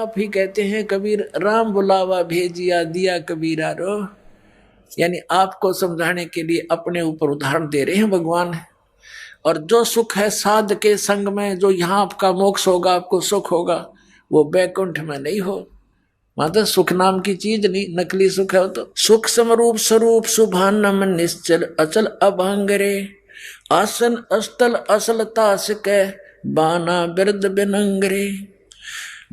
आप ही कहते हैं कबीर, राम बुलावा भेजिया दिया कबीरा रो। यानी आपको समझाने के लिए अपने ऊपर उदाहरण दे रहे हैं भगवान। और जो सुख है साध के संग में, जो यहाँ आपका मोक्ष होगा, आपको सुख होगा, वो बैकुंठ में नहीं हो। मतलब सुख नाम की चीज नहीं, नकली सुख है वो तो। सुख समरूप स्वरूप सुभानम निश्चल अचल अभंगरे, आसन अस्तल असल तास के बाना बिरद बिनंगरे।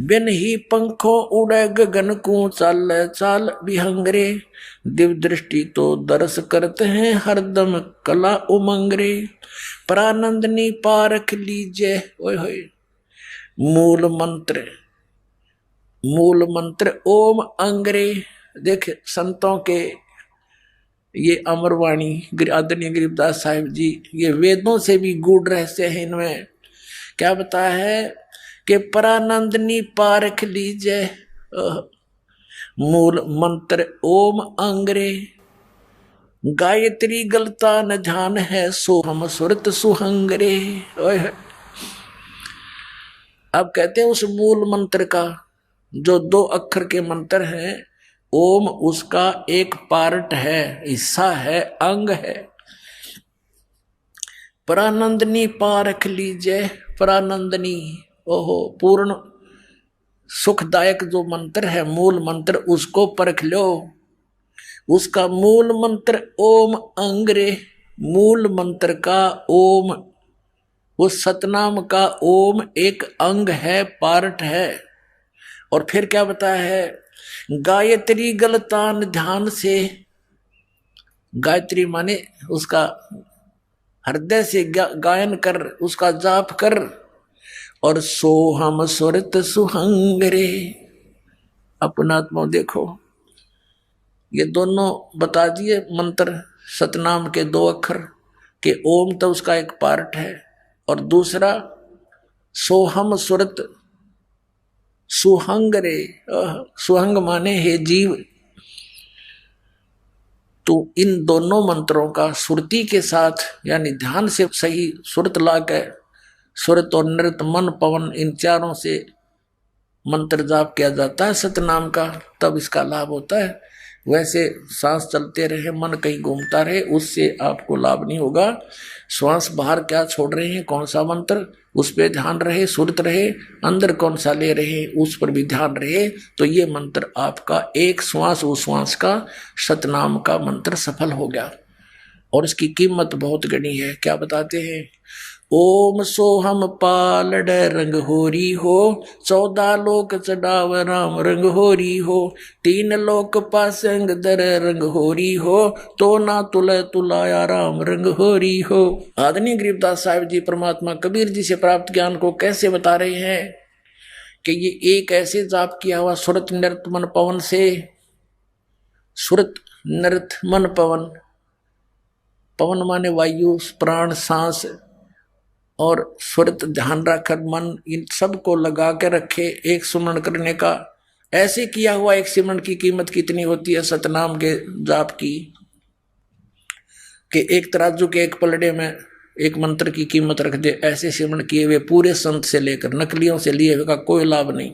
बिन ही पंखों उड़े गगन को चाल चाल विहंगरे, दिव्य दृष्टि तो दर्श करते हैं हरदम कला उमंगरे। परानंदनी पारख लीजिए ओए होए, मूल मंत्र मूल मंत्र ओम अंगरे। देख संतों के ये अमरवाणी आदरणीय गरीबदास साहिब जी, ये वेदों से भी गूढ़ रहस्य है। इनमें क्या बताया है कि परानंदनी पारख लीजिए, मूल मंत्र ओम अंगरे। गायत्री गलता न जान है, सो हम सुरत सुहंगरे। अब कहते हैं उस मूल मंत्र का, जो 2 अक्षर के मंत्र हैं, ओम उसका एक पार्ट है, हिस्सा है, अंग है। परानंदनी पारख लीजिए, परानंदनी ओहो पूर्ण सुखदायक जो मंत्र है, मूल मंत्र, उसको परख लो। उसका मूल मंत्र ओम अंगरे, मूल मंत्र का ओम, उस सतनाम का ओम एक अंग है, पार्ट है। और फिर क्या बताया है, गायत्री गलतान ध्यान से, गायत्री माने उसका हृदय से गायन कर, उसका जाप कर। और सो हम सुरत सुहंगरे, अपना आत्मा देखो। ये दोनों बता दिए मंत्र, सतनाम के 2 अक्षर के ओम तो उसका एक पार्ट है, और दूसरा सोहम सुरत सुहंगरे। सुहंग माने हे जीव। तो इन दोनों मंत्रों का सुरती के साथ, यानी ध्यान से सही सुरत ला के, सुरत और नृत मन पवन इन चारों से मंत्र जाप किया जाता है सतनाम का, तब इसका लाभ होता है। वैसे सांस चलते रहे, मन कहीं घूमता रहे, उससे आपको लाभ नहीं होगा। श्वास बाहर क्या छोड़ रहे हैं, कौन सा मंत्र, उस पर ध्यान रहे, सुरत रहे। अंदर कौन सा ले रहे, उस पर भी ध्यान रहे। तो ये मंत्र आपका एक श्वास उस श्वास का सतनाम का मंत्र सफल हो गया। और इसकी कीमत बहुत गणी है। क्या बताते हैं, ओम सोहम पालड रंग होरी हो, 14 लोक चढ़ाव राम रंग होरी हो, 3 लोक पासंग दर रंग होरी हो, तो ना तुले तुलाया राम रंग होरी हो। आदरणीय गरीबदास साहिब जी परमात्मा कबीर जी से प्राप्त ज्ञान को कैसे बता रहे हैं कि ये एक ऐसे जाप किया हुआ सुरत नृत मन पवन से, सुरत नृत मन पवन, पवन माने वायु, प्राण, सांस, और सुरत ध्यान रखकर मन, इन सब को लगा के रखे एक सुमरण करने का। ऐसे किया हुआ एक सिमरण की कीमत कितनी होती है सतनाम के जाप की, कि एक तराजू के एक पलड़े में एक मंत्र की कीमत रख दे। ऐसे सिमरण किए हुए पूरे संत से लेकर नकलियों से लिए हुए का कोई लाभ नहीं।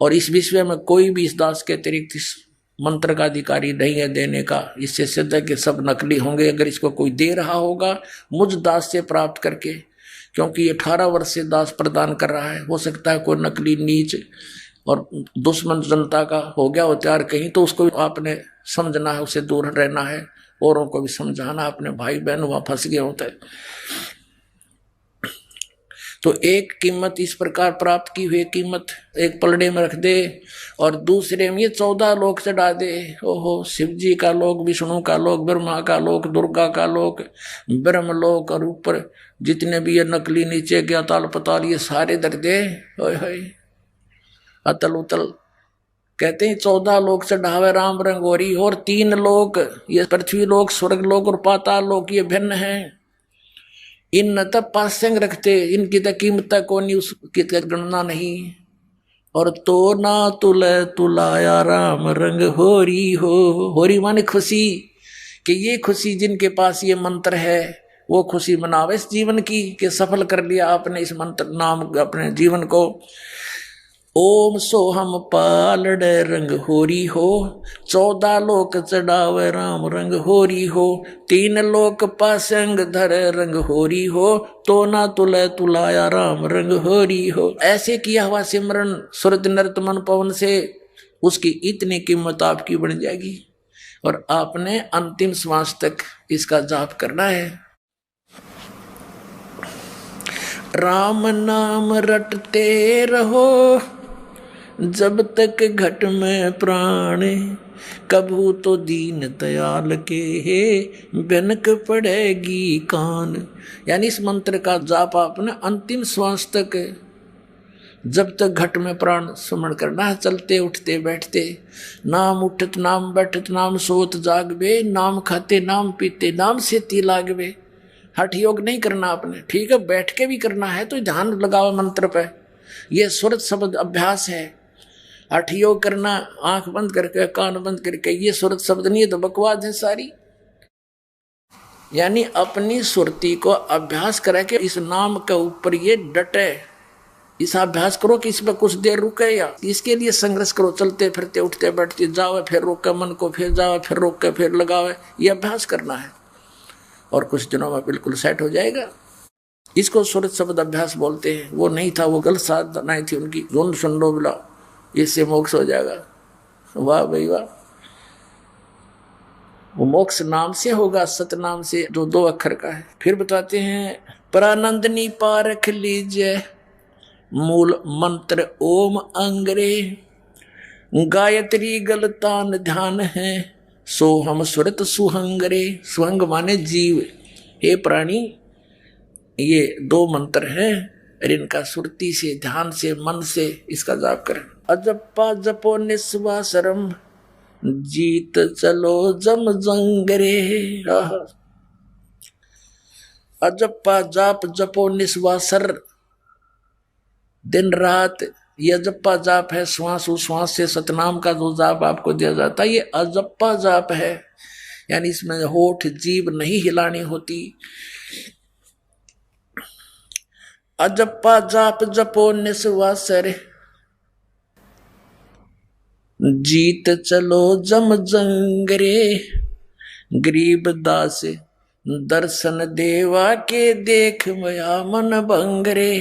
और इस विश्व में कोई भी इस दास के अतिरिक्त इस मंत्र का अधिकारी नहीं है देने का। इससे सिद्ध है कि सब नकली होंगे। अगर इसको कोई दे रहा होगा मुझ दास से प्राप्त करके, क्योंकि ये 18 वर्ष से दास प्रदान कर रहा है, हो सकता है कोई नकली नीच और दुश्मन जनता का हो गया हो तैयार कहीं, तो उसको आपने समझना है, उसे दूर रहना है, औरों को भी समझाना, अपने भाई बहन वहां फंस गए होते हैं। तो एक कीमत इस प्रकार प्राप्त की हुई कीमत एक पलड़े में रख दे, और दूसरे में ये 14 लोक चढ़ा दे। ओहो, शिव जी का लोक, विष्णु का लोक, ब्रह्मा का लोक, दुर्गा का लोक, ब्रह्म लोक, और ऊपर जितने भी ये नकली नीचे के अताल पताल ये सारे धर दे। ओए होए, अतल उतल। कहते हैं 14 लोक चढ़ावे राम रंगोरी, और 3 लोक, ये पृथ्वी लोक, स्वर्ग लोक और पाताल लोक, ये भिन्न है। इन न तब पासंग रखते, इनकी तो कीमत को नहीं, उसकी गणना नहीं। और तो ना तुले तुलाया राम रंग होरी हो, होरी माने खुशी, कि ये खुशी जिनके पास ये मंत्र है वो खुशी मनावे इस जीवन की, कि सफल कर लिया आपने इस मंत्र नाम अपने जीवन को। ओम सोहम पालड़ रंग होरी हो, 14 लोक चढ़ावे राम रंग होरी हो, 3 लोक पासंग धर रंग होरी हो, तो ना तुले तुलाया राम रंग होरी हो। ऐसे किया हुआ सिमरन सूरज नृत्य मन पवन से उसकी इतनी कीमत आपकी बढ़ जाएगी। और आपने अंतिम श्वास तक इसका जाप करना है। राम नाम रटते रहो जब तक घट में प्राण, कभू तो दीन दयाल के बनक पड़ेगी कान। यानी इस मंत्र का जाप आपने अंतिम श्वास तक जब तक घट में प्राण सुमरण करना है, चलते उठते बैठते। नाम उठत नाम बैठत नाम सोत जागवे, नाम खाते नाम पीते नाम से ती लागवे। हठ योग नहीं करना आपने, ठीक है, बैठ के भी करना है तो ध्यान लगाओ मंत्र पे। ये सुरत शब्द अभ्यास है। हठ योग करना आंख बंद करके कान बंद करके, ये सुरत शब्द नहीं है तो बकवास है सारी। यानी अपनी सुरती को अभ्यास करा के इस नाम के ऊपर ये डटे, इस अभ्यास करो कि इस पर कुछ देर रुके, या इसके लिए संघर्ष करो। चलते फिरते उठते बैठते जाओ, फिर रोके मन को, फिर जाओ, फिर रोक के फिर लगाओ। ये अभ्यास करना है और कुछ दिनों में बिल्कुल सेट हो जाएगा। इसको सुरत शब्द अभ्यास बोलते हैं। वो नहीं था, वो गलत साधनाएं थी उनकी। जोन सुन लो बोला, इससे मोक्ष हो जाएगा। वाह भाई वाह। वो मोक्ष नाम से होगा, सतनाम से, जो 2 अक्षर का है। फिर बताते हैं, परानंदनी पारख लीजिए मूल मंत्र ओम अंग्रे, गायत्री गलतान ध्यान है, सो हम सुरत सुहंगरे। सुहंग माने जीव। हे प्राणी, ये 2 मंत्र हैं और इनका सुरती से, ध्यान से, मन से इसका जाप करें। अजप्पा जपो निस्वासरम, जीत चलो जम जंगरे। अजप्पा जाप जपो निस्वासर, दिन रात ये अजप्पा जाप है। श्वास उश्वास से सतनाम का जो जाप आपको दिया जाता है, ये अजप्पा जाप है। यानी इसमें होठ जीभ नहीं हिलानी होती। अजप्पा जाप जपो निस्वासर, जीत चलो जम जंगरे। गरीब दास दर्शन देवा के, देख मया मन भंगरे।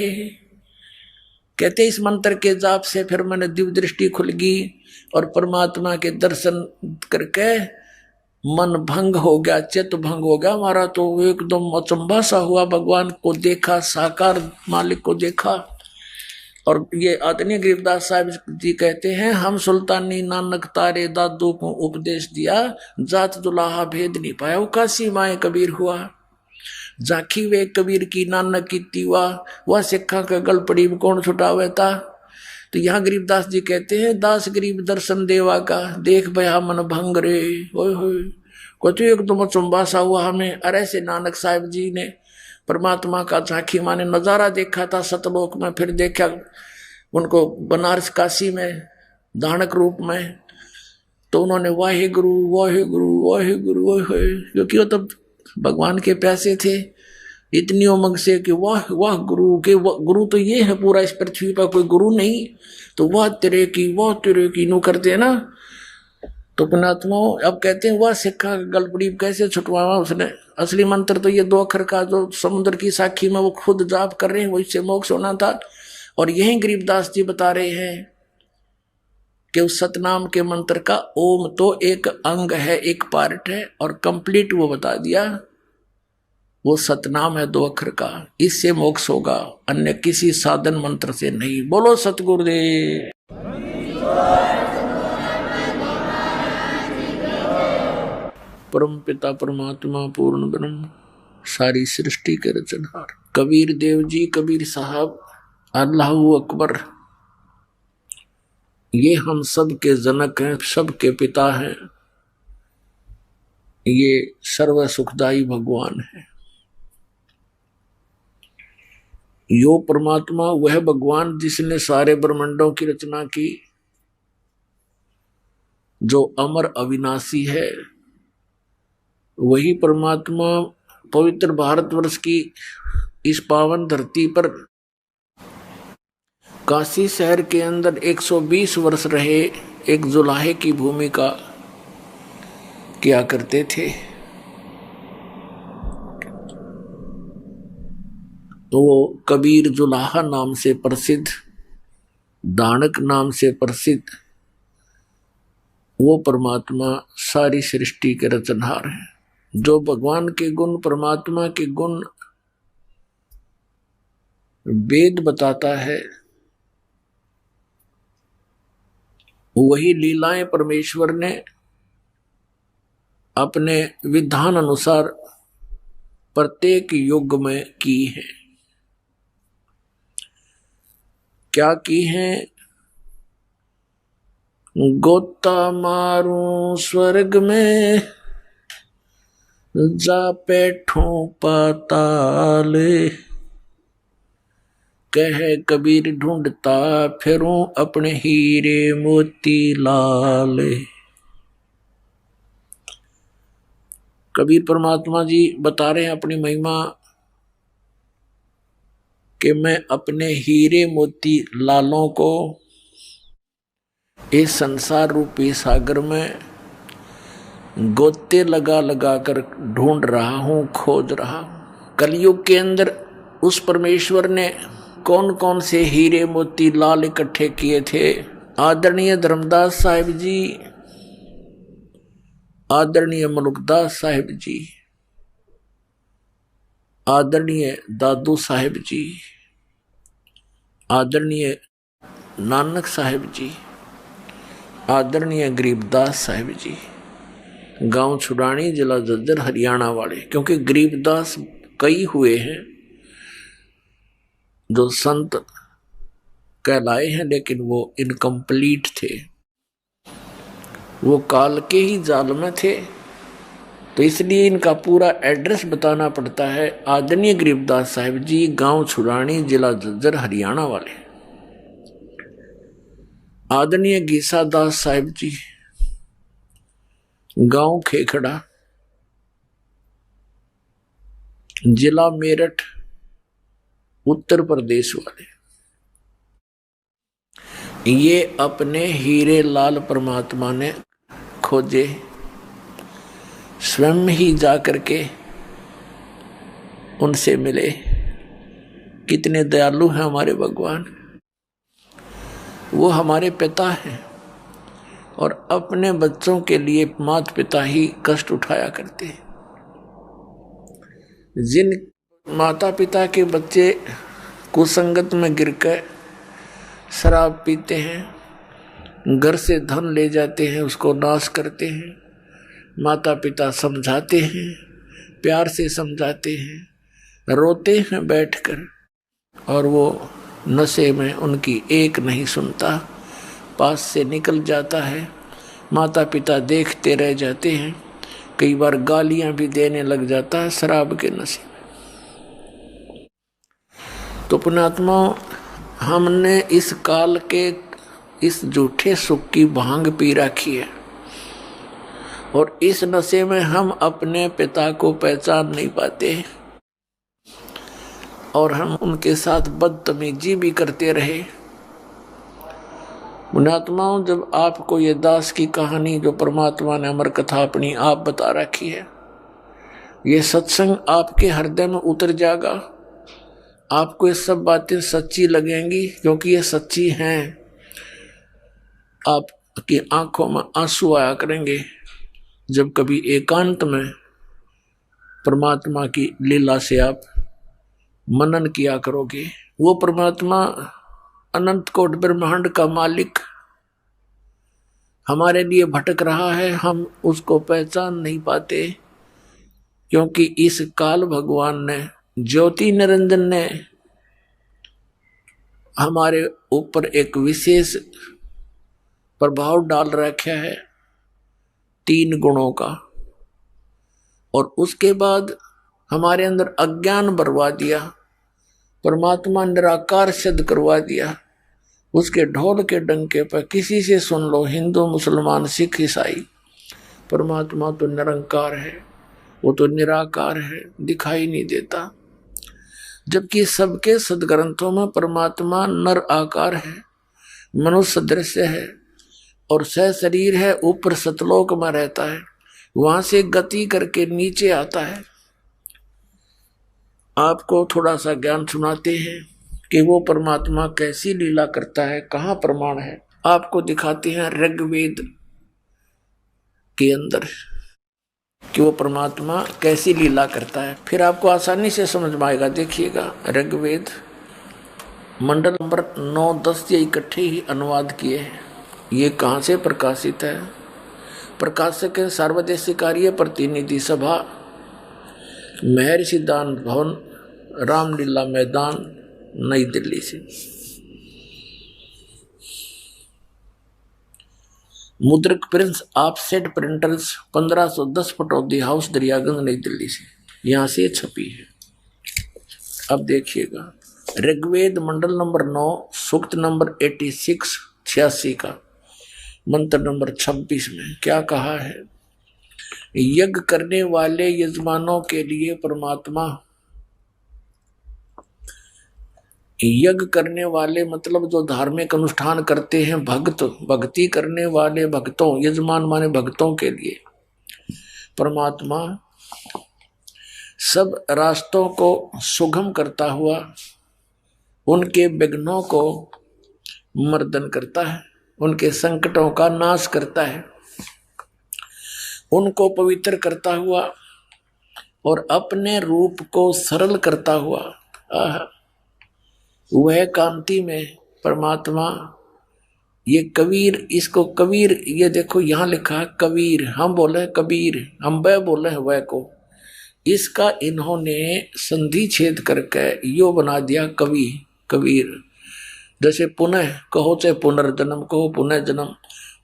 कहते इस मंत्र के जाप से फिर मैंने दिव्य दृष्टि खुल गई और परमात्मा के दर्शन करके मन भंग हो गया, चित्त भंग हो गया हमारा। तो एकदम अचंभा सा हुआ, भगवान को देखा, साकार मालिक को देखा। और ये आदरणीय गरीबदास साहब जी कहते हैं, हम सुल्तानी नानक तारे दादू को उपदेश दिया, जात दुलाहा भेद नहीं पाया, वो काशी माए कबीर हुआ। झांकी वे कबीर की नानक की तीवा, वह सिखा का गल पड़ी कौन छुटावे था। तो यहाँ गरीबदास जी कहते हैं, दास गरीब दर्शन देवा का, देख भया मन भंग रे। होय होय, को तो एकदम चुंबा सा हुआ हमें। अरे से नानक साहिब जी ने परमात्मा का झांकी माने नजारा देखा था सतलोक में, फिर देखा उनको बनारस काशी में दानक रूप में। तो उन्होंने वाहे गुरु वाहे गुरु वाहे गुरु वाहे, क्योंकि वो तब भगवान के प्यासे थे इतनी उमंग से कि वाह वाह गुरु के, गुरु तो ये है पूरा इस पृथ्वी पर, कोई गुरु नहीं। तो वाह तेरे की नो करते हैं ना। तो पुणात्मा अब कहते हैं, वाह सिक्का गलपड़ी कैसे छुटवावा उसने। असली मंत्र तो ये 2 अक्षर का जो समुद्र की साखी में वो खुद जाप कर रहे हैं, वो इससे मोक्ष होना था। और यही गरीबदास जी बता रहे हैं कि उस सतनाम के मंत्र का ओम तो एक अंग है, एक पार्ट है, और कंप्लीट वो बता दिया। वो सतनाम है 2 अक्षर का, इससे मोक्ष होगा, अन्य किसी साधन मंत्र से नहीं। बोलो सतगुरुदेव। परम पिता परमात्मा पूर्ण ब्रह्म, सारी सृष्टि के रचनहार कबीर देव जी, कबीर साहब, अल्लाहू अकबर, ये हम सब के जनक हैं, सब के पिता हैं। ये सर्व सुखदाई भगवान है। यो परमात्मा वह भगवान जिसने सारे ब्रह्मांडों की रचना की, जो अमर अविनाशी है। वही परमात्मा पवित्र भारतवर्ष की इस पावन धरती पर काशी शहर के अंदर 120 वर्ष रहे, एक जुलाहे की भूमिका किया करते थे। तो वो कबीर जुलाहा नाम से प्रसिद्ध, दानक नाम से प्रसिद्ध वो परमात्मा सारी सृष्टि के रचनहार हैं। जो भगवान के गुण, परमात्मा के गुण वेद बताता है, वही लीलाएं परमेश्वर ने अपने विधान अनुसार प्रत्येक युग में की है। क्या की है? गोता मारूं स्वर्ग में, जा बैठूं पाताल, कह कबीर ढूंढता फिरूं अपने हीरे मोती लाल। कबीर परमात्मा जी बता रहे हैं अपनी महिमा कि मैं अपने हीरे मोती लालों को इस संसार रूपी सागर में गोते लगा लगा कर ढूंढ रहा हूं, खोज रहा हूं। कलयुग के अंदर उस परमेश्वर ने कौन कौन से हीरे मोती लाल इकट्ठे किए थे? आदरणीय धर्मदास साहिब जी, आदरणीय मलुकदास साहिब जी, आदरणीय दादू साहिब जी, आदरणीय नानक साहिब जी, आदरणीय गरीबदास साहिब जी, गांव छुड़ानी, जिला झज्जर, हरियाणा वाले। क्योंकि गरीबदास कई हुए हैं जो संत कहलाए हैं, लेकिन वो इनकम्प्लीट थे, वो काल के ही जाल में थे। तो इसलिए इनका पूरा एड्रेस बताना पड़ता है। आदरणीय गरीबदास साहिब जी, गांव छुड़ानी, जिला झज्जर, हरियाणा वाले। आदरणीय गीसा दास साहिब जी, गांव खेखड़ा, जिला मेरठ, उत्तर प्रदेश वाले। ये अपने हीरे लाल परमात्मा ने खोजे, स्वयं ही जाकर के उनसे मिले। कितने दयालु हैं हमारे भगवान। वो हमारे पिता हैं और अपने बच्चों के लिए माता पिता ही कष्ट उठाया करते हैं। जिन माता पिता के बच्चे कुसंगत में गिरकर शराब पीते हैं, घर से धन ले जाते हैं, उसको नाश करते हैं, माता पिता समझाते हैं, प्यार से समझाते हैं, रोते हैं बैठकर, और वो नशे में उनकी एक नहीं सुनता, पास से निकल जाता है। माता पिता देखते रह जाते हैं, कई बार गालियां भी देने लग जाता है शराब के नशे में। तो पुण्यात्मा, हमने इस काल के इस झूठे सुख की भांग पी रखी है, और इस नशे में हम अपने पिता को पहचान नहीं पाते, और हम उनके साथ बदतमीजी भी करते रहे। पुण्यात्माओं, जब आपको ये दास की कहानी जो परमात्मा ने अमर कथा अपनी आप बता रखी है, ये सत्संग आपके हृदय में उतर जाएगा, आपको ये सब बातें सच्ची लगेंगी, क्योंकि ये सच्ची हैं। आपकी आंखों में आंसू आया करेंगे जब कभी एकांत में परमात्मा की लीला से आप मनन किया करोगे। वो परमात्मा अनंत कोट ब्रह्मांड का मालिक हमारे लिए भटक रहा है, हम उसको पहचान नहीं पाते, क्योंकि इस काल भगवान ने, ज्योति निरंजन ने हमारे ऊपर एक विशेष प्रभाव डाल रखा है 3 गुणों का, और उसके बाद हमारे अंदर अज्ञान बरवा दिया, परमात्मा निराकार सिद्ध करवा दिया। उसके ढोल के डंके पर किसी से सुन लो, हिंदू, मुसलमान, सिख, ईसाई, परमात्मा तो निरंकार है, वो तो निराकार है, दिखाई नहीं देता। जबकि सबके सदग्रंथों में परमात्मा नर आकार है, मनुष्य दृश्य है और सह शरीर है, ऊपर सतलोक में रहता है, वहां से गति करके नीचे आता है। आपको थोड़ा सा ज्ञान सुनाते हैं कि वो परमात्मा कैसी लीला करता है, कहाँ प्रमाण है। आपको दिखाते हैं ऋग्वेद के अंदर कि वो परमात्मा कैसी लीला करता है, फिर आपको आसानी से समझ में आएगा। देखिएगा, ऋग्वेद मंडल नंबर 9-10 ये इकट्ठे ही अनुवाद किए हैं। ये कहाँ से प्रकाशित है? प्रकाशक है सार्वदेशिक कार्य प्रतिनिधि सभा, महर्षि दान भवन, रामलीला मैदान, नई दिल्ली से। मुद्रक Prince offset printers 1510 Pataudi house Daryaganj नई दिल्ली से, यहां से छपी है। अब देखिएगा, ऋग्वेद मंडल नंबर 9 सूक्त नंबर 86 का मंत्र नंबर 26 में क्या कहा है? यज्ञ करने वाले यजमानों के लिए परमात्मा, यज्ञ करने वाले मतलब जो धार्मिक अनुष्ठान करते हैं, भक्त, भक्ति करने वाले भक्तों, यजमान माने भक्तों के लिए परमात्मा सब रास्तों को सुगम करता हुआ उनके विघ्नों को मर्दन करता है, उनके संकटों का नाश करता है, उनको पवित्र करता हुआ और अपने रूप को सरल करता हुआ वह कांति में परमात्मा। ये कबीर, इसको कबीर, ये देखो यहां लिखा है कबीर, हम बोले कबीर, हम वह बोले हैं वह को, इसका इन्होंने संधि छेद करके यो बना दिया कवि, कबीर। जैसे पुनः कहो चाहे पुनर्जन्म कहो, पुनः जन्म,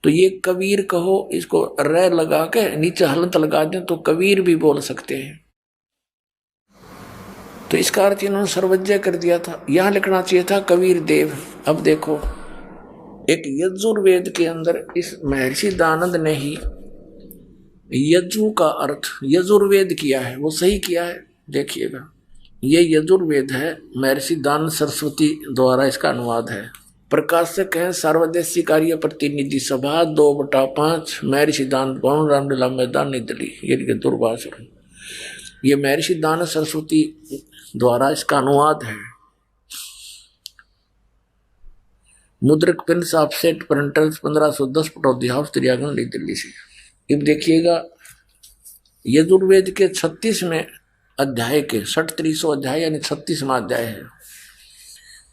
तो ये कबीर कहो, इसको रे लगा के नीचे हलंत लगा दें तो कबीर भी बोल सकते हैं। तो इसका अर्थ इन्होंने सर्वज्ञ कर दिया था, यहां लिखना चाहिए था कबीर देव। अब देखो, एक यजुर्वेद के अंदर इस महर्षि दानंद ने ही यजु का अर्थ यजुर्वेद किया है, वो सही किया है। देखिएगा, ये यजुर्वेद है, महर्षि दानंद सरस्वती द्वारा इसका अनुवाद है। प्रकाशक है सार्वदेशिक कार्य प्रतिनिधि सभा 2/5 महर्षि दानंद भवन, रामलीला मैदान, नई दिल्ली। ये दूरभाष, ये महर्षि दानंद सरस्वती द्वारा इसका अनुवाद है। मुद्रक Prince offset printers 1510 Pataudi house Daryaganj नई दिल्ली से। अब देखिएगा, यजुर्वेद के 36वें अध्याय के 37वां अध्याय यानी 36वां अध्याय है।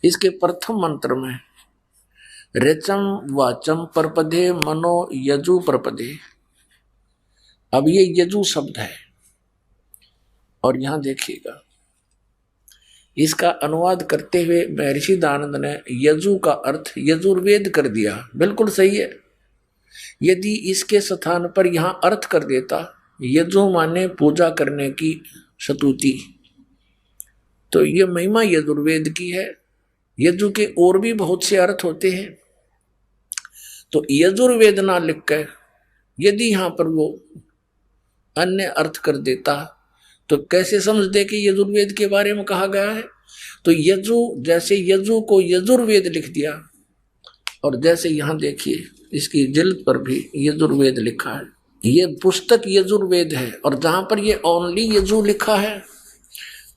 इसके प्रथम मंत्र में रेचम वाचम परपदे मनो यजु परपदे, अब ये यजु शब्द है और यहां देखिएगा इसका अनुवाद करते हुए महर्षि दानंद ने यजु का अर्थ यजुर्वेद कर दिया। बिल्कुल सही है। यदि इसके स्थान पर यहां अर्थ कर देता यजु माने पूजा करने की स्तुति, तो ये महिमा यजुर्वेद की है। यजु के और भी बहुत से अर्थ होते हैं, तो यजुर्वेद ना लिख कर यदि यहां पर वो अन्य अर्थ कर देता तो कैसे समझ दे कि यजुर्वेद के बारे में कहा गया है। तो यजु, जैसे यजु को यजुर्वेद लिख दिया, और जैसे यहां देखिए इसकी जिल्द पर भी यजुर्वेद लिखा है। ये पुस्तक यजुर्वेद है, और जहां पर ये ओनली यजु लिखा है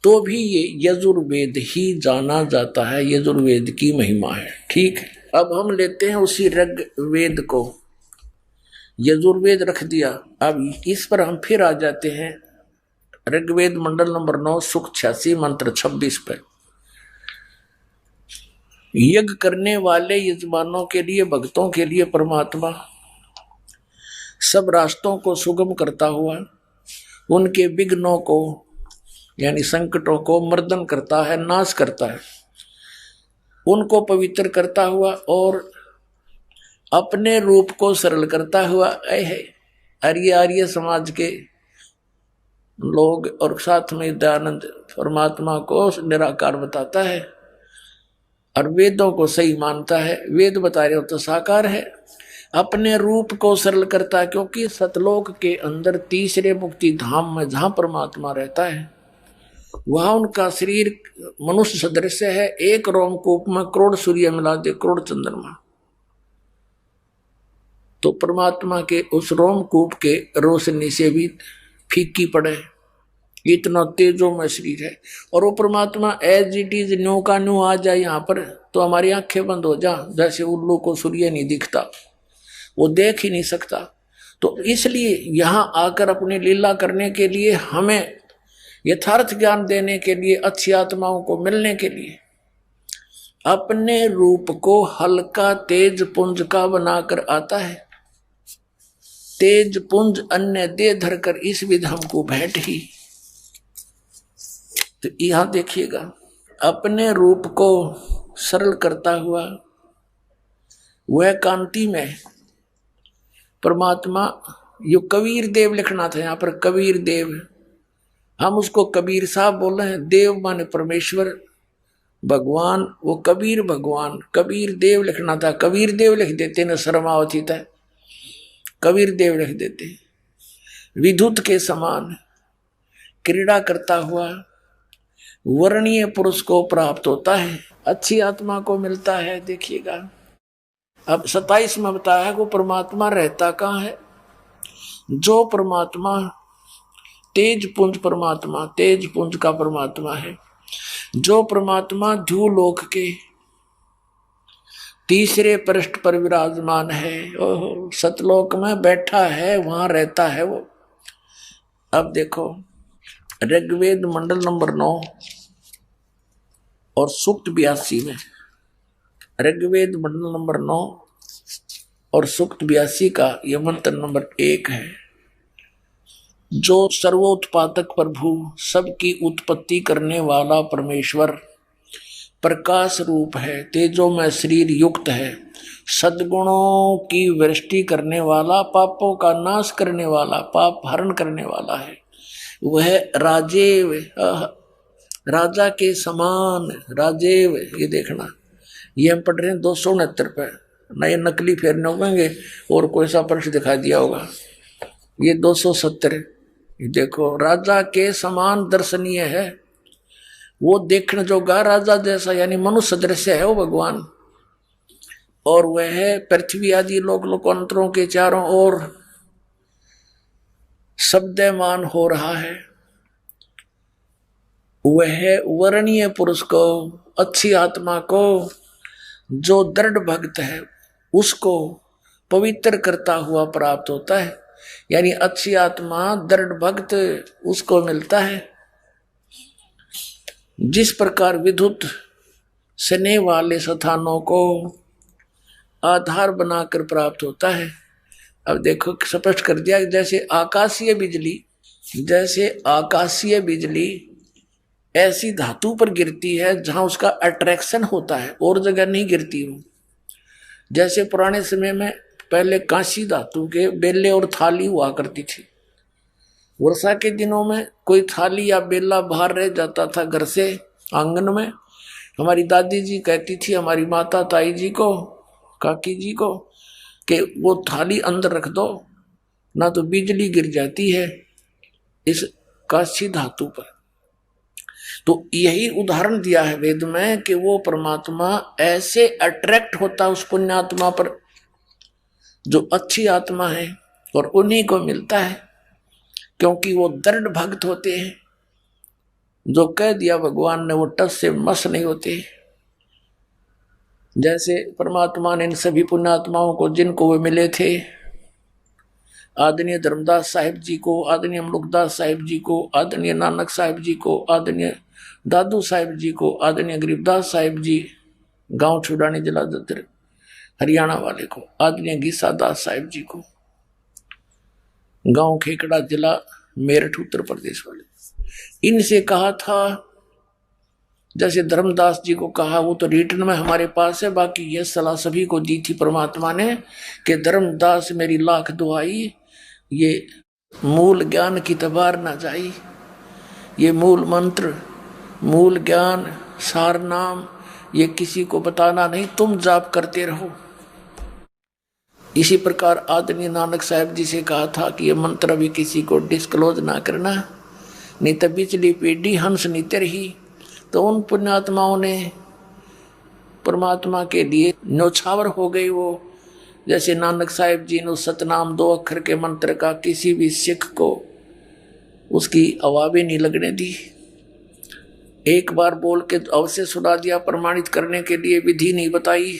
तो भी ये यजुर्वेद ही जाना जाता है, यजुर्वेद की महिमा है। ठीक है, अब हम लेते हैं उसी ऋग्वेद को, यजुर्वेद रख दिया। अब इस पर हम फिर आ जाते हैं ऋग्वेद मंडल नंबर 9 सूक्त 86 मंत्र 26 पे। यज्ञ करने वाले यजमानों के लिए, भक्तों के लिए परमात्मा सब रास्तों को सुगम करता हुआ उनके विघ्नों को यानी संकटों को मर्दन करता है, नाश करता है, उनको पवित्र करता हुआ और अपने रूप को सरल करता हुआ आर्य समाज के लोग और साथ में दयानंद परमात्मा को निराकार बताता है और वेदों को सही मानता है। वेद बता रहे हो तो साकार है, अपने रूप को सरल करता है, क्योंकि सतलोक के अंदर तीसरे मुक्ति धाम में जहां परमात्मा रहता है वहां उनका शरीर मनुष्य सदृश है, एक रोमकूप में करोड़ सूर्य मिला दे, करोड़ चंद्रमा। तो परमात्मा के उस रोमकूप के रोशनी से भी फीकी पड़े, इतना तेजो में शरीर है। और वो परमात्मा एज इट इज न्यू का न्यू आ जाए यहाँ पर तो हमारी आंखें बंद हो जा, जैसे उल्लू को सूर्य नहीं दिखता, वो देख ही नहीं सकता। तो इसलिए यहाँ आकर अपनी लीला करने के लिए, हमें यथार्थ ज्ञान देने के लिए, अच्छी आत्माओं को मिलने के लिए अपने रूप को हल्का तेज पुंज का बनाकर आता है। तेज पुंज अन्य दे धरकर इस विध हमको भेंट ही। तो यहां देखिएगा, अपने रूप को सरल करता हुआ वह कांति में परमात्मा, यो कबीर देव लिखना था यहाँ पर, कबीर देव, हम उसको कबीर साहब बोल रहे हैं। देव माने परमेश्वर भगवान, वो कबीर भगवान, कबीर देव लिखना था, कबीर देव लिख देते न, शर्मावती था, कबीर देव लिख देते। विद्युत के समान क्रीड़ा करता हुआ वर्णीय पुरुष को प्राप्त होता है, अच्छी आत्मा को मिलता है। देखिएगा अब 27 में बताया वो परमात्मा रहता कहाँ है। जो परमात्मा तेज पुंज परमात्मा, तेज पुंज का परमात्मा है, जो परमात्मा ध्युलोक के तीसरे पृष्ठ पर विराजमान है, ओहो सतलोक में बैठा है, वहां रहता है वो। अब देखो ऋग्वेद मंडल नंबर 9 और सूक्त 82 में, ऋग्वेद मंडल नंबर 9 और सूक्त 82 का यह मंत्र नंबर 1 है। जो सर्वोत्पादक प्रभु, सबकी उत्पत्ति करने वाला परमेश्वर प्रकाश रूप है, तेजो में शरीर युक्त है, सद्गुणों की वृष्टि करने वाला, पापों का नाश करने वाला, पाप हरण करने वाला है, वह राजेव, राजा के समान राजेव। ये देखना, ये हम पढ़ रहे हैं 269 पे, ना ये नकली फेरने होंगे और कोई सा प्रश्न दिखा दिया होगा। ये 270, ये देखो राजा के समान दर्शनीय है, वो देखने जोगा राजा जैसा, यानी मनुष्य दृश्य है वो भगवान। और वह पृथ्वी आदि लोक लोकांतरों के चारों ओर शब्दमान हो रहा है। वह वर्णीय पुरुष को, अच्छी आत्मा को, जो दृढ़ भक्त है उसको पवित्र करता हुआ प्राप्त होता है। यानी अच्छी आत्मा, दृढ़ भक्त उसको मिलता है। जिस प्रकार विद्युत स्नेह वाले स्थानों को आधार बनाकर प्राप्त होता है। अब देखो स्पष्ट कर दिया, जैसे आकाशीय बिजली, जैसे आकाशीय बिजली ऐसी धातु पर गिरती है जहां उसका अट्रैक्शन होता है, और जगह नहीं गिरती वो। जैसे पुराने समय में पहले कांसी धातु के बेले और थाली हुआ करती थी। वर्षा के दिनों में कोई थाली या बेला बाहर रह जाता था घर से आंगन में, हमारी दादी जी कहती थी हमारी माता ताई जी को, काकी जी को, कि वो थाली अंदर रख दो ना तो बिजली गिर जाती है इस कांसी धातु पर। तो यही उदाहरण दिया है वेद में कि वो परमात्मा ऐसे अट्रैक्ट होता है उस पुण्यात्मा पर जो अच्छी आत्मा है, और उन्हीं को मिलता है क्योंकि वो दृढ़ भक्त होते हैं। जो कह दिया भगवान ने वो टस से मस नहीं होते। जैसे परमात्मा ने इन सभी पुण्यात्माओं को, जिनको वे मिले थे, आदरणीय धर्मदास साहिब जी को, आदरणीय अमलुकदास साहिब जी को, आदरणीय नानक साहिब जी को, आदरणीय दादू साहिब जी को, आदरणीय गरीबदास साहिब जी गांव छुड़ानी जिला ददर हरियाणा वाले को, आदरणीय गीसा दास साहिब जी को गांव खेकड़ा जिला मेरठ उत्तर प्रदेश वाले, इनसे कहा था। जैसे धर्मदास जी को कहा, वो तो रिटर्न में हमारे पास है, बाकी ये सलाह सभी को दी थी परमात्मा ने कि धर्मदास मेरी लाख दुआई, ये मूल ज्ञान की तबार ना जाई, ये मूल मंत्र, मूल ज्ञान, सार नाम, ये किसी को बताना नहीं, तुम जाप करते रहो। इसी प्रकार आदरणीय नानक साहब जी से कहा था कि ये मंत्र अभी किसी को डिस्क्लोज ना करना, नहीं तो बिचली पीढ़ी हंस नीते रही। तो उन पुण्यात्माओं ने परमात्मा के लिए न्यौछावर हो गई वो। जैसे नानक साहिब जी ने सतनाम 2 अक्षर के मंत्र का किसी भी सिख को उसकी आवाज़ नहीं लगने दी, एक बार बोल के अवश्य सुना दिया, प्रमाणित करने के लिए विधि नहीं बताई।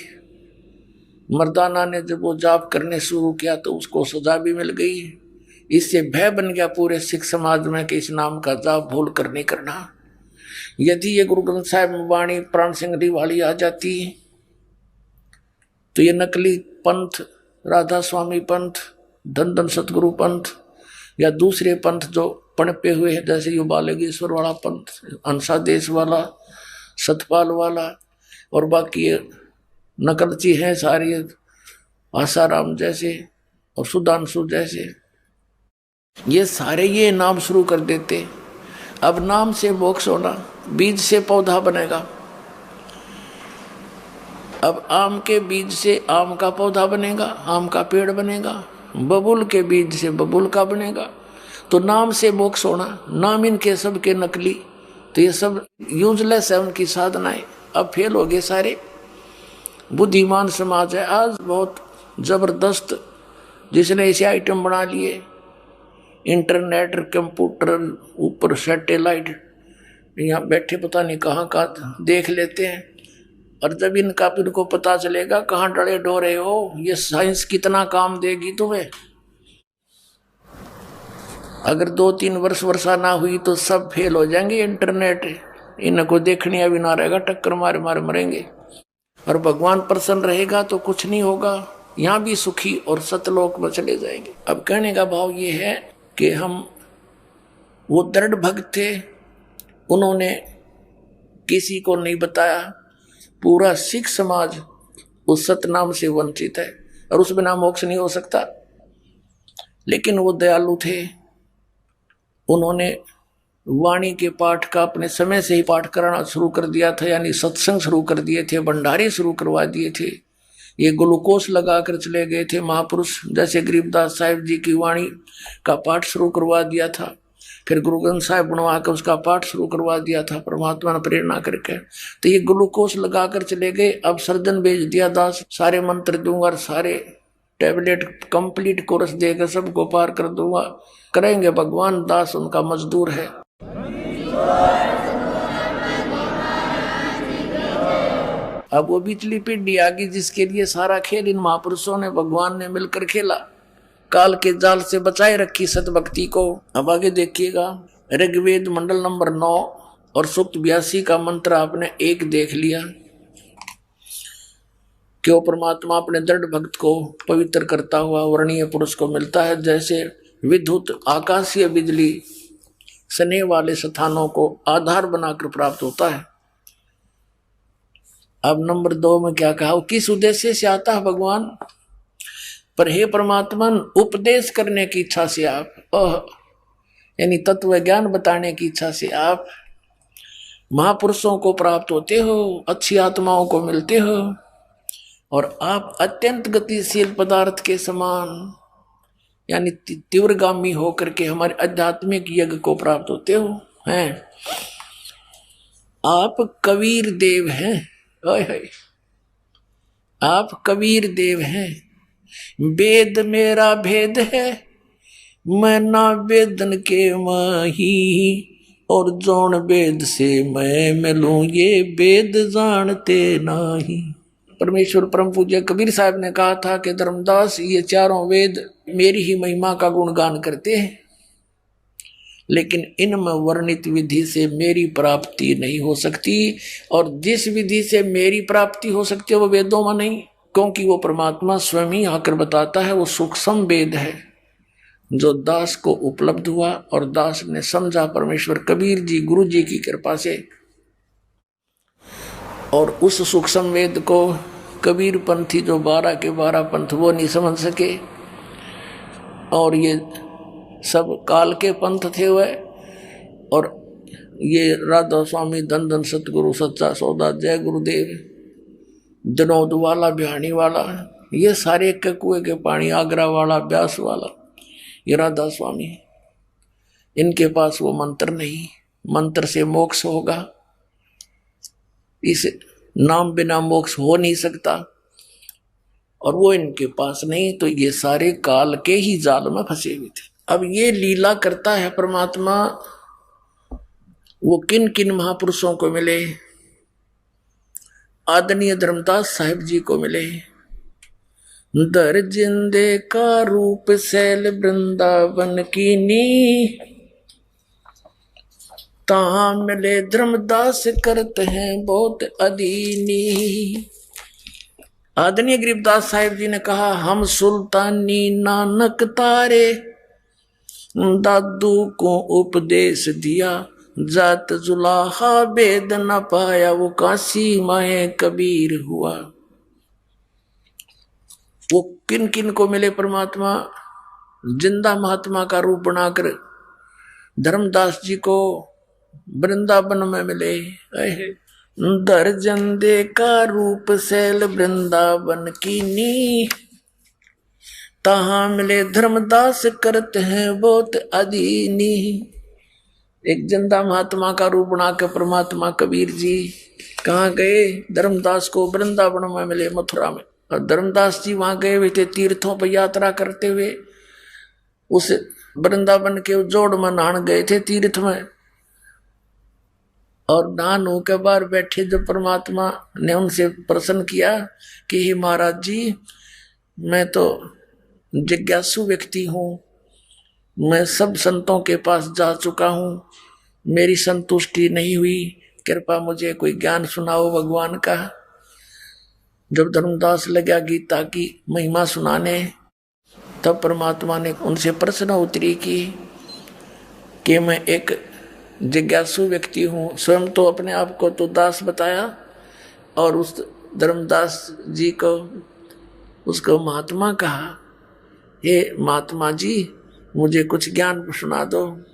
मर्दाना ने जब वो जाप करने शुरू किया तो उसको सजा भी मिल गई। इससे भय बन गया पूरे सिख समाज में कि इस नाम का जाप भूल कर नहीं करना। यदि ये गुरु ग्रंथ साहिब में वाणी प्राण सिंह वाली आ जाती तो ये नकली पंथ, राधा स्वामी पंथ, धन धन सतगुरु पंथ या दूसरे पंथ जो पनपे हुए हैं, जैसे ये बालगेश्वर वाला पंथ, अंशादेश वाला, सतपाल वाला और बाकी नकलची हैं सारी, आसाराम जैसे और सुधांशु जैसे, ये सारे ये नाम शुरू कर देते। अब नाम से मोक्ष होना, बीज से पौधा बनेगा। अब आम के बीज से आम का पौधा बनेगा, आम का पेड़ बनेगा। बबूल के बीज से बबूल का बनेगा। तो नाम से मोक्ष होना, नाम इनके सब के नकली, तो ये सब यूजलेस है उनकी साधनाएं। अब फेल हो गए सारे। बुद्धिमान समाज है आज बहुत जबरदस्त, जिसने ऐसे आइटम बना लिए, इंटरनेट, कंप्यूटर, ऊपर सैटेलाइट, यहाँ बैठे पता नहीं कहाँ का देख लेते हैं। और जब इनको पता चलेगा कहाँ डरे डोरे हो, ये साइंस कितना काम देगी तुम्हें। अगर 2-3 वर्षा ना हुई तो सब फेल हो जाएंगे। इंटरनेट इनको देखने अभी ना रहेगा, टक्कर मारे मारे मरेंगे। और भगवान प्रसन्न रहेगा तो कुछ नहीं होगा, यहाँ भी सुखी और सतलोक में चले जाएंगे। अब कहने का भाव ये है कि हम वो दृढ़ भक्त थे, उन्होंने किसी को नहीं बताया। पूरा सिख समाज उस सतनाम से वंचित है और उस बिना मोक्ष नहीं हो सकता। लेकिन वो दयालु थे, उन्होंने वाणी के पाठ का अपने समय से ही पाठ कराना शुरू कर दिया था, यानी सत्संग शुरू कर दिए थे, भंडारे शुरू करवा दिए थे। ये ग्लूकोज लगा कर चले गए थे महापुरुष, जैसे गरीबदास साहिब जी की वाणी का पाठ शुरू करवा दिया था। फिर गुरु ग्रंथ साहिब बनवा कर उसका पाठ शुरू करवा दिया था परमात्मा ने प्रेरणा करके। तो ये ग्लूकोज लगा कर चले गए। अब सर्जन भेज दिया दास, सारे मंत्र दूंगा और सारे टैबलेट कंप्लीट कोर्स देकर सबको पार कर दूंगा। करेंगे भगवान, दास उनका मजदूर है। अब वो बिचली पीढ़ी आ गई जिसके लिए सारा खेल इन महापुरुषों ने, भगवान ने मिलकर खेला। काल के जाल से बचाए रखी सतभक्ति को। अब आगे देखिएगा, ऋग्वेद मंडल नंबर 9 और सूक्त 82 का मंत्र आपने एक देख लिया। क्यों परमात्मा अपने दृढ़ भक्त को पवित्र करता हुआ वर्णीय पुरुष को मिलता है। जैसे विद्युत आकाशीय बिजली स्नेह वाले स्थानों को आधार बनाकर प्राप्त होता है। अब नंबर 2 में क्या कहा, किस उद्देश्य से आता है भगवान। पर हे परमात्मा, उपदेश करने की इच्छा से आप, यानी तत्व ज्ञान बताने की इच्छा से आप महापुरुषों को प्राप्त होते हो, अच्छी आत्माओं को मिलते हो, और आप अत्यंत गतिशील पदार्थ के समान यानी तीव्रगामी होकर के हमारे आध्यात्मिक यज्ञ को प्राप्त होते हो हैं। आप कबीर देव हैं, आप कबीर देव हैं। वेद मेरा भेद है, मैं ना वेदन के माही, और जोन वेद से मैं मिलूं, ये वेद जानते नाही। परमेश्वर परम पूज्य कबीर साहब ने कहा था कि धर्मदास, ये चारों वेद मेरी ही महिमा का गुणगान करते हैं, लेकिन इनमें वर्णित विधि से मेरी प्राप्ति नहीं हो सकती। और जिस विधि से मेरी प्राप्ति हो सकती है वो वेदों में नहीं, क्योंकि वो परमात्मा स्वयं ही आकर बताता है। वो सूक्ष्म वेद है जो दास को उपलब्ध हुआ और दास ने समझा परमेश्वर कबीर जी गुरु जी की कृपा से। और उस सूक्ष्म वेद को कबीर पंथी जो 12 के 12 पंथ वो नहीं समझ सके, और ये सब काल के पंथ थे वह। और ये राधा स्वामी, धन धन सतगुरु, सच्चा सौदा, जय गुरुदेव, जनौद वाला, बिहानी वाला, ये सारे के कुएं के पानी, आगरा वाला, ब्यास वाला, ये राधा स्वामी। इनके पास वो मंत्र नहीं, मंत्र से मोक्ष होगा, इस नाम बिना मोक्ष हो नहीं सकता, और वो इनके पास नहीं, तो ये सारे काल के ही जाल में फंसे हुए थे। अब ये लीला करता है परमात्मा, वो किन किन महापुरुषों को मिले, आदरणीय धर्मदास साहिब जी को मिले। दर जिंदे का रूप शैल वृंदावन की नी, तहां मिले धर्मदास करते हैं बहुत अधीनी। आदरणीय गरीबदास साहिब जी ने कहा, हम सुल्तानी नानक तारे, दादू को उपदेश दिया, जात जुलाहा वेद न पाया, वो काशी माए कबीर हुआ। वो किन किन को मिले परमात्मा, जिंदा महात्मा का रूप बनाकर धर्मदास जी को वृंदावन में मिले। दर्जन दे का रूप शैल वृंदावन की नी, तहां मिले धर्मदास करते हैं बहुत अधीनी। एक जिंदा महात्मा का रूप बनाकर परमात्मा कबीर जी कहाँ गए, धर्मदास को वृंदावन में मिले, मथुरा में। और धर्मदास जी वहां गए हुए थे तीर्थों पर यात्रा करते हुए, उस वृंदावन के जोड़ में नहान गए थे तीर्थ में, और नहान होकर बाहर बैठे जब परमात्मा ने उनसे प्रश्न किया कि हे महाराज जी, मैं तो जिज्ञासु व्यक्ति हूँ, मैं सब संतों के पास जा चुका हूँ, मेरी संतुष्टि नहीं हुई, कृपा मुझे कोई ज्ञान सुनाओ भगवान का। जब धर्मदास लगा गीता की महिमा सुनाने, तब परमात्मा ने उनसे प्रश्न उत्तरी की कि मैं एक जिज्ञासु व्यक्ति हूँ। स्वयं तो अपने आप को तो दास बताया, और उस धर्मदास जी को उसको महात्मा कहा, हे महात्मा जी, मुझे कुछ ज्ञान सुना दो।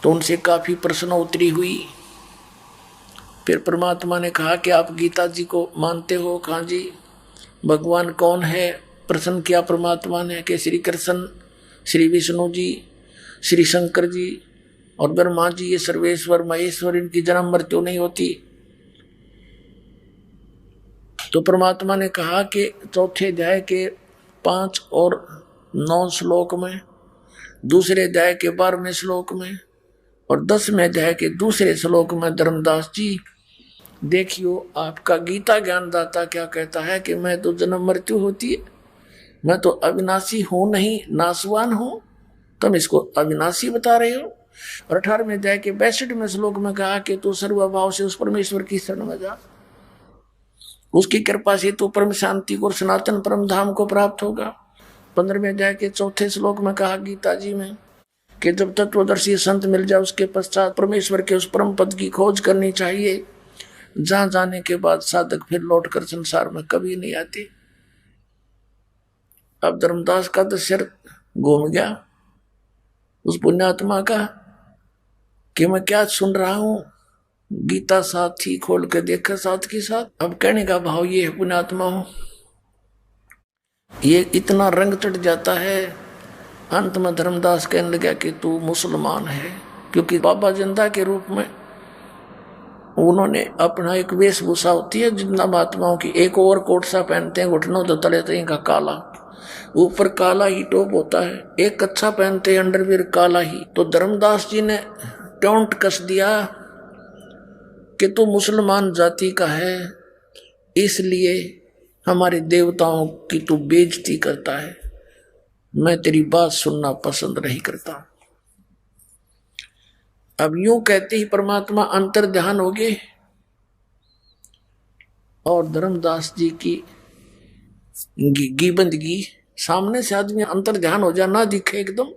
तो उनसे काफी प्रश्न उत्तरी हुई। फिर परमात्मा ने कहा कि आप गीता जी को मानते हो? कहा जी। भगवान कौन है? प्रश्न किया परमात्मा ने कि श्री कृष्ण, श्री विष्णु जी, श्री शंकर जी और ब्रह्मा जी, ये सर्वेश्वर महेश्वर, इनकी जन्म मृत्यु नहीं होती। तो परमात्मा ने कहा कि चौथे अध्याय के 5 और 9 श्लोक में, दूसरे अध्याय के 12वें श्लोक में और 10वें अध्याय के दूसरे श्लोक में, धर्मदास जी देखियो, आपका गीता ज्ञानदाता क्या कहता है कि मैं तो जन्म मृत्यु होती है, मैं तो अविनाशी हूं नहीं, नाशवान हूं, तुम इसको अविनाशी बता रहे हो। और 18वें अध्याय के 62वें श्लोक में कहा कि तू सर्वभाव से उस परमेश्वर की शरण में जा, उसकी कृपा से तू परम शांति को, सनातन परम धाम को प्राप्त होगा। 15वें अध्याय के 4थे श्लोक में कहा गीता जी में कि जब तत्वदर्शी संत मिल जाए, उसके पश्चात परमेश्वर के उस परम पद की खोज करनी चाहिए, जहां जाने के बाद साधक फिर लौटकर संसार में कभी नहीं आते। अब धर्मदास का तो सिर घूम गया उस पुण्यात्मा का कि मैं क्या सुन रहा हूं। गीता साथ ही खोल के देखा साथ के साथ। अब कहने का भाव ये है, पुण्यात्मा हो, ये इतना रंग चढ़ जाता है। अंत में धर्मदास कहने लगा कि तू मुसलमान है, क्योंकि बाबा जिंदा के रूप में उन्होंने अपना एक वेशभूषा होती है जिंदा महात्माओं की, एक ओवर कोट सा पहनते हैं, घुटनों तो तले तले का काला, ऊपर काला ही टॉप होता है, एक कच्छा पहनते हैं, अंडरवियर काला ही। तो धर्मदास जी ने टोंट कस दिया कि तू मुसलमान जाति का है, इसलिए हमारे देवताओं की तू बेइज्जती करता है, मैं तेरी बात सुनना पसंद नहीं करता। अब यूं कहते ही परमात्मा अंतर ध्यान हो गए और धर्मदास जी की बंदगी सामने से आदमी अंतर ध्यान हो जाए, ना दिखे एकदम,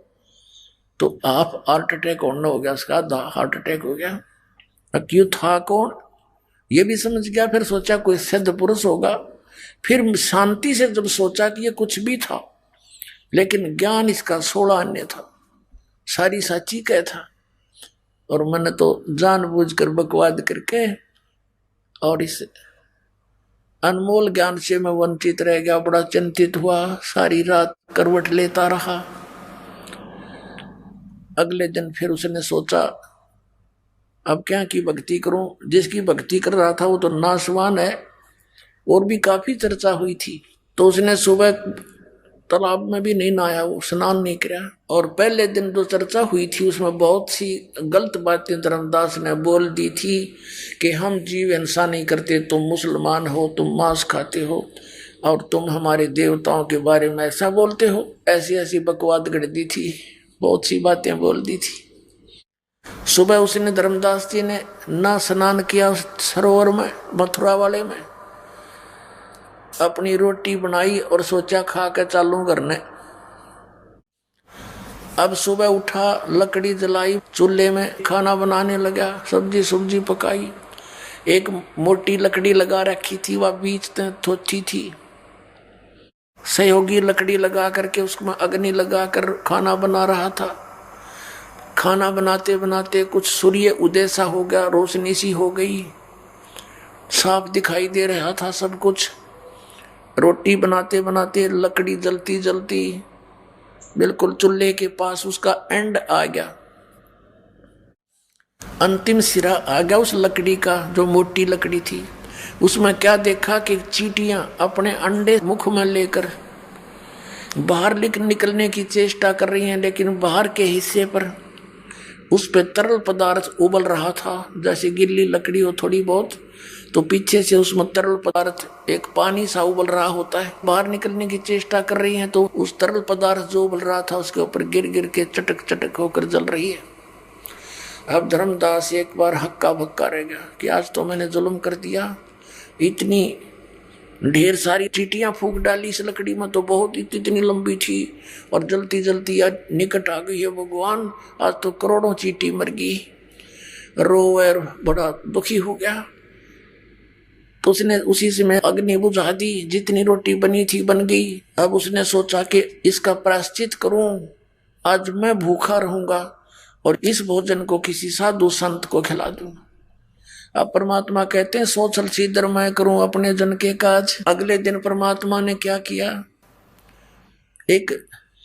तो आप हार्ट अटैक होना हो गया, उसका हार्ट अटैक हो गया। क्यों था कौन ये भी समझ गया, फिर सोचा कोई सिद्ध पुरुष होगा, फिर शांति से जब सोचा कि ये कुछ भी था, लेकिन ज्ञान इसका 16 अन्य था, सारी साची कह था, और मैंने तो जानबूझकर बकवाद करके और इस अनमोल ज्ञान से मैं वंचित रह गया, बड़ा चिंतित हुआ, सारी रात करवट लेता रहा। अगले दिन फिर उसने सोचा अब क्या की भक्ति करूं, जिसकी भक्ति कर रहा था वो तो नासवान है, और भी काफी चर्चा हुई थी। तो उसने सुबह तालाब में भी नहीं नहाया, वो स्नान नहीं किया। और पहले दिन जो चर्चा हुई थी उसमें बहुत सी गलत बातें धर्मदास ने बोल दी थी कि हम जीव हिंसा नहीं करते, तुम मुसलमान हो, तुम मांस खाते हो, और तुम हमारे देवताओं के बारे में ऐसा बोलते हो। ऐसी ऐसी बकवाद गढ़ दी थी, बहुत सी बातें बोल दी थी। सुबह उसने धर्मदास जी ने ना स्नान किया सरोवर में, मथुरा वाले में, अपनी रोटी बनाई और सोचा खा के चालू करने। अब सुबह उठा, लकड़ी जलाई, चूल्हे में खाना बनाने लगा, सब्जी सब्जी पकाई। एक मोटी लकड़ी लगा रखी थी, वह बीच में थोची थी। सहयोगी लकड़ी लगा करके उसमें अग्नि लगा कर खाना बना रहा था। खाना बनाते बनाते कुछ सूर्य उदय सा हो गया, रोशनी सी हो गई, साफ दिखाई दे रहा था सब कुछ। रोटी बनाते बनाते लकड़ी जलती जलती बिल्कुल चूल्हे के पास उसका एंड आ गया, अंतिम सिरा आ गया उस लकड़ी का, जो मोटी लकड़ी थी। उसमें क्या देखा कि चींटियां अपने अंडे मुख में लेकर बाहर निकलने की चेष्टा कर रही हैं, लेकिन बाहर के हिस्से पर उस पे तरल पदार्थ उबल रहा था। जैसे गिल्ली लकड़ी हो थोड़ी बहुत, तो पीछे से उसमें तरल पदार्थ एक पानी सा उबल रहा होता है। बाहर निकलने की चेष्टा कर रही हैं तो उस तरल पदार्थ जो उबल रहा था उसके ऊपर गिर गिर के चटक चटक होकर जल रही है। अब धर्मदास एक बार हक्का बक्का रह गया कि आज तो मैंने जुल्म कर दिया, इतनी ढेर सारी चींटियां फूंक डाली इस लकड़ी में, तो बहुत इतनी लंबी थी और जलती जलती आज निकट आ गई है भगवान, आज तो करोड़ों चींटी मर गई। रोवर बड़ा दुखी हो गया, तो उसने उसी से मैं अग्नि बुझा दी, जितनी रोटी बनी थी बन गई। अब उसने सोचा कि इसका प्रायश्चित करूं, आज मैं भूखा रहूंगा और इस भोजन को किसी साधु संत को खिला दूंगा। अब परमात्मा कहते हैं सोचल सीधर मैं करूं अपने जन के काज। अगले दिन परमात्मा ने क्या किया, एक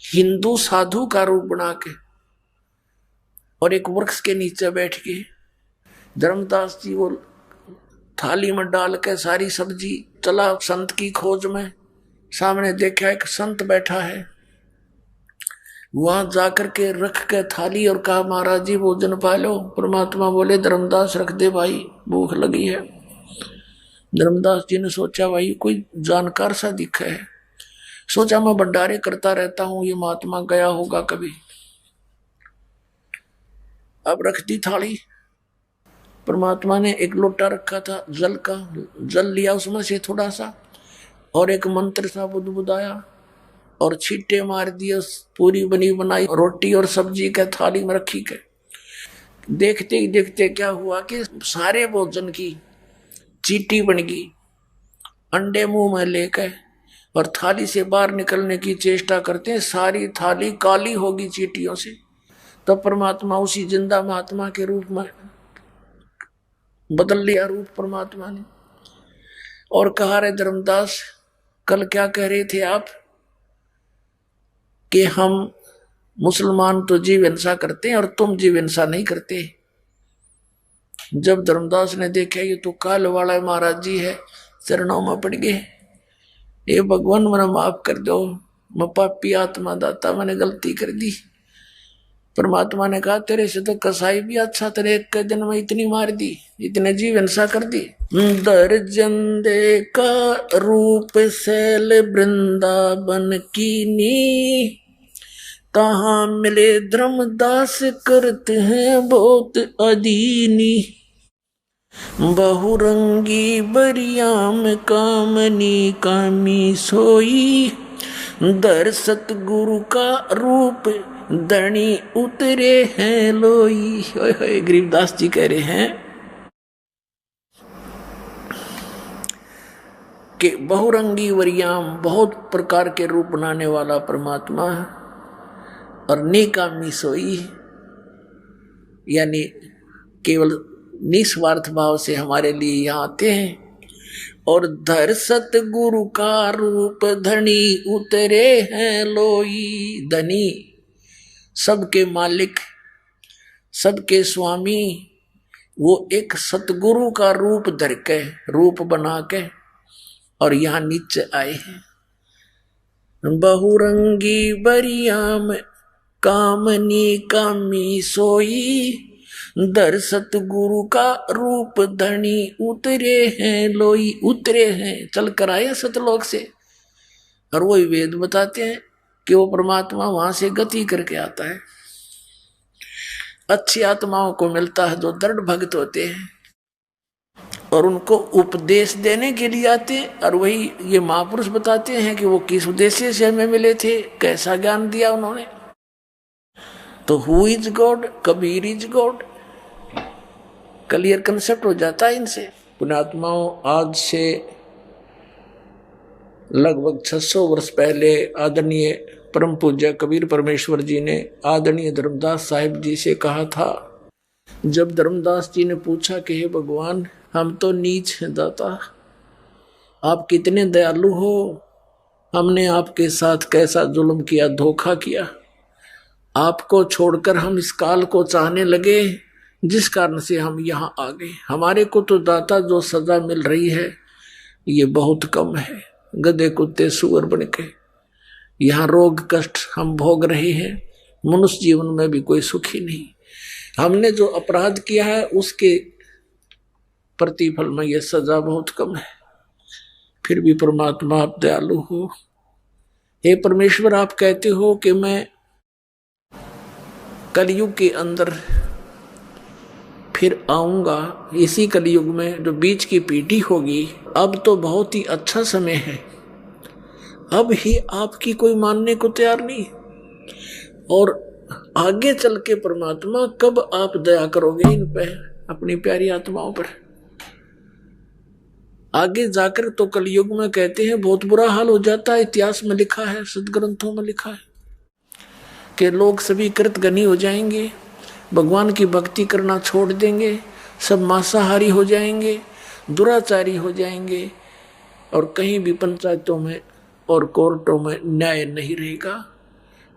हिंदू साधु का रूप बना के और एक वृक्ष के नीचे बैठ के धर्मदास जी वो थाली में डाल के सारी सब्जी चला संत की खोज में। सामने देखा एक संत बैठा है, वहां जाकर के रख के थाली और कहा महाराज जी भोजन पा लो। परमात्मा बोले धर्मदास रख दे भाई, भूख लगी है। धर्मदास जी ने सोचा भाई कोई जानकार सा दिखा है, सोचा मैं भंडारे करता रहता हूं, ये महात्मा गया होगा कभी। अब रख दी थाली, परमात्मा ने एक लोटा रखा था जल का, जल लिया उसमें से थोड़ा सा और एक मंत्र सा बुदबुदाया और छींटे मार दिए। पूरी बनी बनाई रोटी और सब्जी के थाली में रखी के देखते ही देखते क्या हुआ कि सारे भोजन की चींटी बन गई, अंडे मुंह में लेकर और थाली से बाहर निकलने की चेष्टा करते हैं, सारी थाली काली होगी चींटियों से। तो परमात्मा उसी जिंदा महात्मा के रूप में बदल लिया रूप परमात्मा ने और कहा रे धर्मदास कल क्या कह रहे थे आप कि हम मुसलमान तो जीव हिंसा करते हैं और तुम जीव हिंसा नहीं करते। जब धर्मदास ने देखा ये तो काल वाला महाराज जी है, चरणों में पड़ गए, ये भगवान मेरा माफ कर दो, मैं पापी आत्मा दाता, मैंने गलती कर दी। परमात्मा ने कहा तेरे से तो कसाई भी अच्छा, तेरे एक के दिन में इतनी मार दी, इतने जीव हिंसा कर दी। दर्जन दे का रूप शैल वृंदावन कीनी, कहाँ मिले धर्मदास करते हैं बहुत अदीनी। बहुरंगी बरियाम कामनी कामी सोई, दर सतगुरु का रूप धनी उतरे हैं लोई। गरीबदास जी कह रहे हैं कि बहुरंगी वरियाम बहुत प्रकार के रूप बनाने वाला परमात्मा और निकामी सोई, यानी केवल निस्वार्थ भाव से हमारे लिए यहाँ आते हैं और धर सतगुरु का रूप धनी उतरे हैं लोई। धनी सबके मालिक, सबके स्वामी, वो एक सतगुरु का रूप धर के, रूप बना के और यहाँ नीचे आए हैं। बहुरंगी बरिया में कामनी कामी सोई, दर सतगुरु का रूप धनी उतरे हैं लोई। उतरे हैं, चल कर आए सतलोक से। और वही वेद बताते हैं कि वो परमात्मा वहां से गति करके आता है। अच्छी आत्माओं को मिलता है जो दृढ़ भक्त होते हैं और उनको उपदेश देने के लिए आते हैं। और वही ये महापुरुष बताते हैं कि वो किस उद्देश्य से हमें मिले थे, कैसा ज्ञान दिया उन्होंने। तो who is God, Kabir is God, clear concept हो जाता है इनसे। पुण्यात्माओं, आज से लगभग 600 वर्ष पहले आदरणीय परम पूज्य कबीर परमेश्वर जी ने आदरणीय धर्मदास साहिब जी से कहा था। जब धर्मदास जी ने पूछा कि हे भगवान, हम तो नीच हैं दाता, आप कितने दयालु हो, हमने आपके साथ कैसा जुल्म किया, धोखा किया, आपको छोड़कर हम इस काल को चाहने लगे, जिस कारण से हम यहाँ आ गए। हमारे को तो दाता जो सजा मिल रही है ये बहुत कम है, गधे कुत्ते सुअर बन के यहाँ रोग कष्ट हम भोग रहे हैं। मनुष्य जीवन में भी कोई सुखी नहीं। हमने जो अपराध किया है उसके प्रतिफल में यह सजा बहुत कम है। फिर भी परमात्मा आप दयालु हो। हे परमेश्वर, आप कहते हो कि मैं कलयुग के अंदर फिर आऊंगा। इसी कलयुग में जो बीच की पीढ़ी होगी, अब तो बहुत ही अच्छा समय है, अब ही आपकी कोई मानने को तैयार नहीं। और आगे चल के परमात्मा कब आप दया करोगे इन पे, अपनी प्यारी आत्माओं पर। आगे जाकर तो कलयुग में कहते हैं बहुत बुरा हाल हो जाता है। इतिहास में लिखा है, सदग्रंथों में लिखा है कि लोग सभी कृतघ्नी हो जाएंगे, भगवान की भक्ति करना छोड़ देंगे, सब मांसाहारी हो जाएंगे, दुराचारी हो जाएंगे, और कहीं भी पंचायतों में और कोर्टों में न्याय नहीं रहेगा।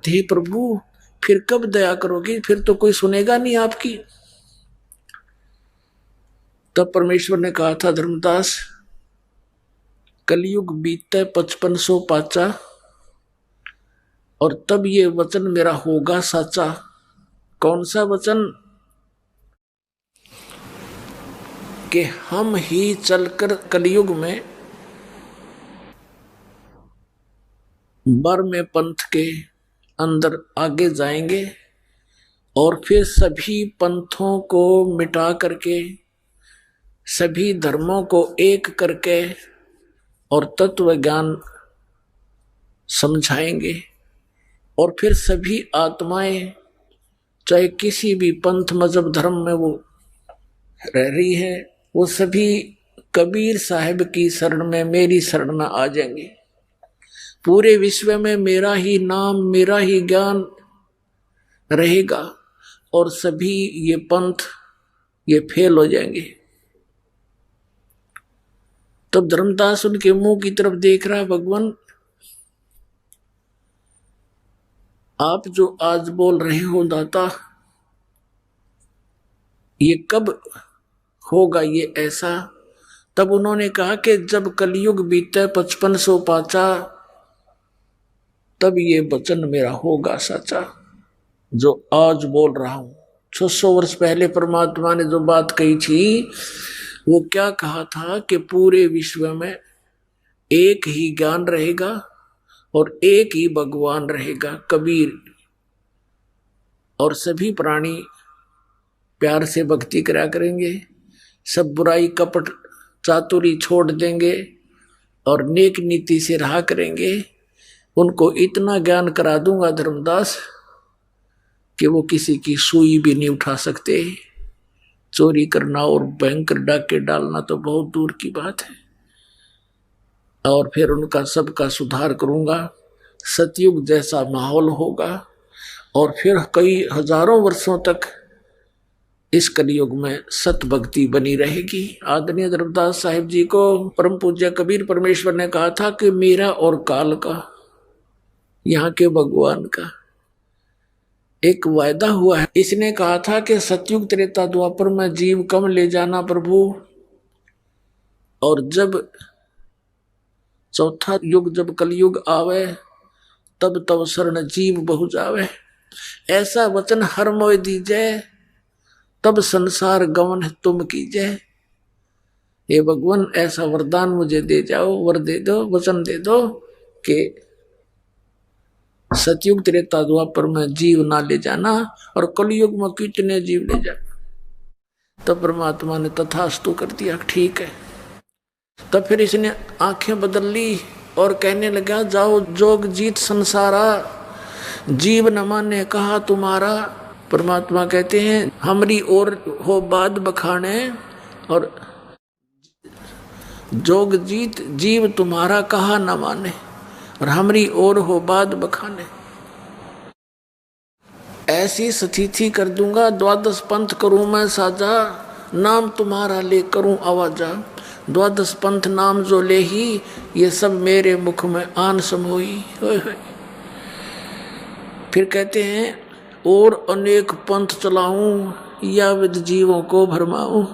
तो हे प्रभु, फिर कब दया करोगे? फिर तो कोई सुनेगा नहीं आपकी। तब परमेश्वर ने कहा था, धर्मदास, कलयुग बीतता 5500 पाचा, और तब ये वचन मेरा होगा साचा। कौन सा वचन? कि हम ही चलकर कलयुग में बर्मे पंथ के अंदर आगे जाएंगे और फिर सभी पंथों को मिटा करके, सभी धर्मों को एक करके और तत्व ज्ञान समझाएंगे। और फिर सभी आत्माएं, चाहे किसी भी पंथ मजहब धर्म में वो रह रही है, वो सभी कबीर साहिब की शरण में, मेरी शरण में आ जाएंगे। पूरे विश्व में मेरा ही नाम, मेरा ही ज्ञान रहेगा और सभी ये पंथ ये फेल हो जाएंगे। तब धर्मदास उनके मुंह की तरफ देख रहा है, भगवान, आप जो आज बोल रहे हो दाता, ये कब होगा ये ऐसा? तब उन्होंने कहा कि जब कलयुग बीते 5500 पाचा, तब ये वचन मेरा होगा सच्चा, जो आज बोल रहा हूं। 600 वर्ष पहले परमात्मा ने जो बात कही थी, वो क्या कहा था कि पूरे विश्व में एक ही ज्ञान रहेगा और एक ही भगवान रहेगा, कबीर, और सभी प्राणी प्यार से भक्ति करा करेंगे, सब बुराई कपट चातुरी छोड़ देंगे और नेक नीति से रहा करेंगे। उनको इतना ज्ञान करा दूंगा धर्मदास कि वो किसी की सुई भी नहीं उठा सकते। चोरी करना और भयंकर डाके डालना तो बहुत दूर की बात है। और फिर उनका सबका सुधार करूंगा, सतयुग जैसा माहौल होगा और फिर कई हजारों वर्षों तक इस कलयुग में सत भक्ति बनी रहेगी। आदरणीय धर्मदास साहिब जी को परम पूज्य कबीर परमेश्वर ने कहा था कि मेरा और काल का, यहाँ के भगवान का एक वायदा हुआ है। इसने कहा था कि सतयुग त्रेता द्वापर में जीव कम ले जाना प्रभु, और जब चौथा युग जब कलयुग आवे तब तब शरण जीव बहु जावे। ऐसा वचन हर मोय दीजे, तब संसार गमन तुम कीजे। हे भगवान ऐसा वरदान मुझे दे जाओ, वर दे दो, वचन दे दो कि सतयुग त्रेता द्वापर में जीव ना ले जाना और कलयुग में कितने जीव ले जाना। तब परमात्मा ने तथास्तु कर दिया, ठीक है। तब फिर इसने आंखें बदल ली और कहने लगा, जाओ जोग जीत संसारा, जीव न माने कहा तुम्हारा। परमात्मा कहते हैं हमरी ओर हो बाद बखाने, और जोग जीत जीव तुम्हारा कहा न माने, और हमरी ओर हो बाद बखाने। ऐसी स्थिति कर दूंगा, द्वादश पंथ करूं मैं साजा, नाम तुम्हारा ले करूं आवाजा। द्वादश पंथ नाम जो ले ही, ये सब मेरे मुख में आन समोई। फिर कहते हैं और अनेक पंथ चलाऊं, या विद जीवों को भरमाऊं।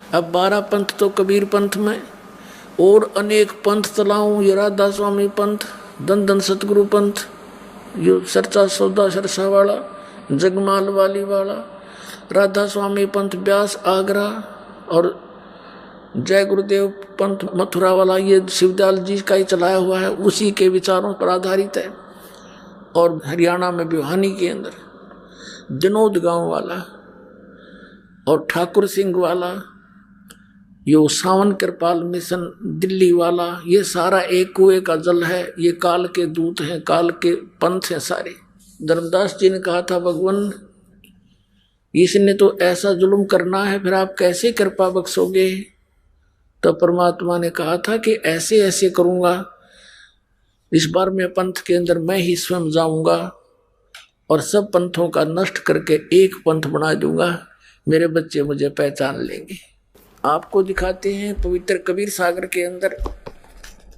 अब 12 पंथ तो कबीर पंथ में, और अनेक पंथ चलाऊं, ये राधा स्वामी पंथ, धन धन सतगुरु पंथ, यो सरचा सौदा सरसा वाला, जगमाल वाली वाला, राधा स्वामी पंथ ब्यास आगरा, और जय गुरुदेव पंथ मथुरा वाला, ये शिवदयाल जी का ही चलाया हुआ है, उसी के विचारों पर आधारित है। और हरियाणा में भिवानी के अंदर दिनोद गांव वाला और ठाकुर सिंह वाला, यो सावन कृपाल मिशन दिल्ली वाला, ये सारा एक कुएं का जल है। ये काल के दूत हैं, काल के पंथ हैं सारे। धर्मदास जी ने कहा था भगवान इसने तो ऐसा जुल्म करना है, फिर आप कैसे कृपा बख्शोगे। तो परमात्मा ने कहा था कि ऐसे ऐसे करूंगा, इस बार मैं पंथ के अंदर मैं ही स्वयं जाऊंगा और सब पंथों का नष्ट करके एक पंथ बना दूंगा, मेरे बच्चे मुझे पहचान लेंगे। आपको दिखाते हैं पवित्र कबीर सागर के अंदर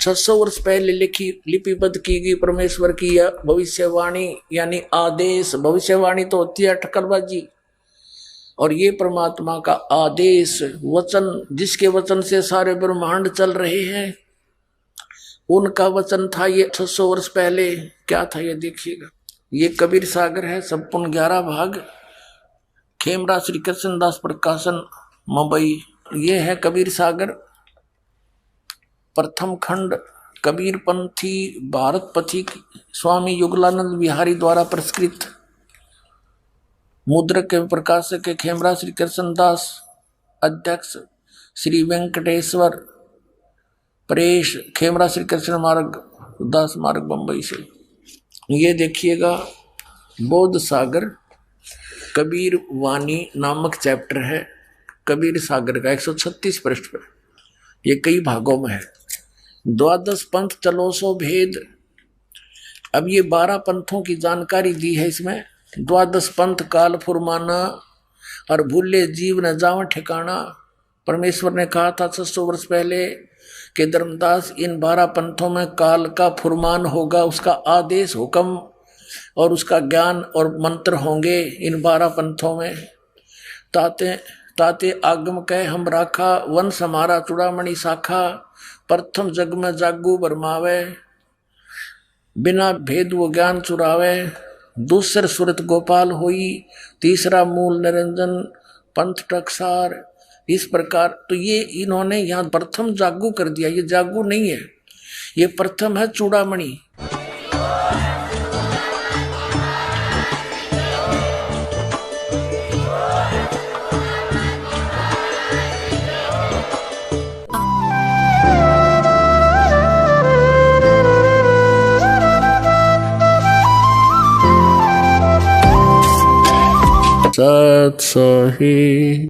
600 वर्ष पहले लिपिबद्ध की गई परमेश्वर की भविष्यवाणी, यानी आदेश। भविष्यवाणी तो होती है ठक्करबाजी, और ये परमात्मा का आदेश वचन, जिसके वचन से सारे ब्रह्मांड चल रहे हैं, उनका वचन था ये 600 वर्ष पहले। क्या था ये देखिएगा। ये कबीर सागर है, संपूर्ण 11 भाग, खेमरा श्री कृष्णदास प्रकाशन मुंबई। ये है कबीर सागर, प्रथम खंड कबीर पंथी भारत पथिक स्वामी युगलानंद बिहारी द्वारा प्रस्कृत, मुद्रक के प्रकाशक के खेमरा श्री कृष्णदास, अध्यक्ष श्री वेंकटेश्वर परेश, खेमरा श्री कृष्ण मार्ग दास मार्ग बंबई से। ये देखिएगा बौद्ध सागर कबीर वाणी नामक चैप्टर है कबीर सागर का, 136 पृष्ठ पर। ये कई भागों में है। द्वादश पंथ चलो सो भेद। अब ये 12 पंथों की जानकारी दी है इसमें। द्वादश पंथ काल फुरमाना, और भूले जीव न जाव ठिकाना। परमेश्वर ने कहा था 600 वर्ष पहले कि धर्मदास इन 12 पंथों में काल का फुरमान होगा, उसका आदेश हुक्म और उसका ज्ञान और मंत्र होंगे इन 12 पंथों में। ताते ताते आगम कह हम राखा, वंश हमारा चूड़ामणि शाखा। प्रथम जग में जागू बरमावे, बिना भेद वो ज्ञान चुरावे। दूसर सुरत गोपाल होई, तीसरा मूल निरंजन पंथ टकसार। इस प्रकार तो ये इन्होंने यहाँ प्रथम जागू कर दिया। ये जागू नहीं है, ये प्रथम है चूड़ामणि। सत सही।